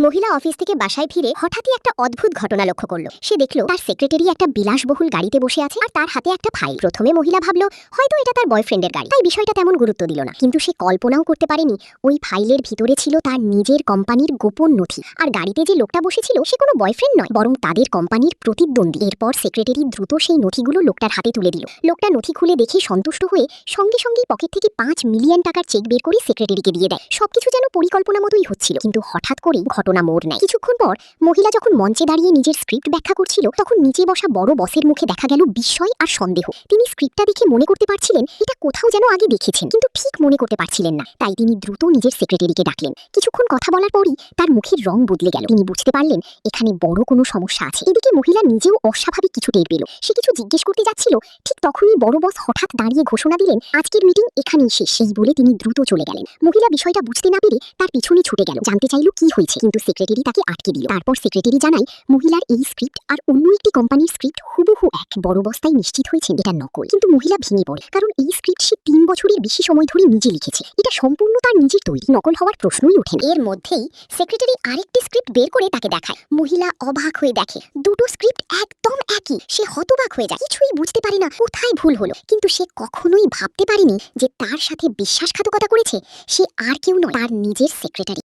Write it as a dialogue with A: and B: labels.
A: মহিলা অফিস থেকে বাসায় ফিরে হঠাৎই একটা অদ্ভুত ঘটনা লক্ষ্য করলো। সে দেখলো তার সেক্রেটারি একটা বিলাসবহুল গাড়িতে বসে আছে আর তার হাতে একটা ফাইল। প্রথমে মহিলা ভাবলো হয়তো এটা তার বয়ফ্রেন্ডের গাড়ি, তাই বিষয়টা তেমন গুরুত্ব দিল না। কিন্তু সে কল্পনাও করতে পারেনি ওই ফাইলের ভিতরে ছিল তার নিজের কোম্পানির গোপন নথি। আর গাড়িতে যে লোকটা বসেছিল সে কোনো বয়ফ্রেন্ড নয়, বরং তাদের কোম্পানির প্রতিদ্বন্দ্বী। এরপর সেক্রেটারি দ্রুত সেই নথিগুলো লোকটার হাতে তুলে দিল। লোকটা নথি খুলে দেখে সন্তুষ্ট হয়ে সঙ্গে সঙ্গেই পকেট থেকে 5 মিলিয়ন টাকার চেক বের করে সেক্রেটারিকে দিয়ে দেয়। সবকিছু যেন পরিকল্পনা মতোই হচ্ছিল, কিন্তু হঠাৎ করেই ঘটনা মোড় নেয়। কিছুক্ষণ পর মহিলা যখন মঞ্চে দাঁড়িয়ে নিজের স্ক্রিপ্ট ব্যাখ্যা করছিল, তখন নিচে বসা বড় বসের মুখে দেখা গেল বিস্ময় আর সন্দেহ। তিনি স্ক্রিপ্টটা দেখে মনে করতে পারছিলেন এটা কোথাও যেন আগে দেখেছেন, কিন্তু ঠিক মনে করতে পারছিলেন না। তাই তিনি দ্রুত নিজের সেক্রেটারিকে ডাকলেন। কিছুক্ষণ কথা বলার পরই তার মুখের রং বদলে গেল। তিনি বুঝতে পারলেন এখানে বড় কোনো সমস্যা আছে। এদিকে মহিলা নিজেও অস্বাভাবিক কিছু টের পেল। সে কিছু জিজ্ঞেস করতে যাচ্ছিল, ঠিক তখনই বড় বস হঠাৎ দাঁড়িয়ে ঘোষণা দিলেন আজকের মিটিং এখানেই শেষ। এই বলে তিনি দ্রুত চলে গেলেন। মহিলা বিষয়টা বুঝতে না পেরে তার পিছনে ছুটে গেল, জানতে চাইল কি হয়েছে, কিন্তু সেক্রেটারি তাকে আটকে দিল। তারপর সেক্রেটারি জানায় মহিলার এই স্ক্রিপ্ট আর অন্য একটি কোম্পানির স্ক্রিপ্ট হুবহু এক। বড় বস তাই নিশ্চিত হয়েছেন এটা নকল। কিন্তু মহিলা ভেঙে পড়ে, কারণ এই স্ক্রিপ্ট সে 3 বছরের বেশি সময় ধরে নিজে লিখেছে। এটা সম্পূর্ণ তার নিজের তৈরি, নকল হওয়ার প্রশ্নই ওঠে না। এর মধ্যেই সেক্রেটারি আরেকটি স্ক্রিপ্ট বের করে তাকে দেখায়। মহিলা অবাক হয়ে দেখে দুটো স্ক্রিপ্ট একদম একই। সে হতবাক হয়ে যায়, কিছুই বুঝতে পারে না কোথায় ভুল হলো। কিন্তু সে কখনোই ভাবতে পারেনি যে তার সাথে বিশ্বাসঘাতকতা করেছে সে আর কেউ নয়, তার নিজের সেক্রেটারি।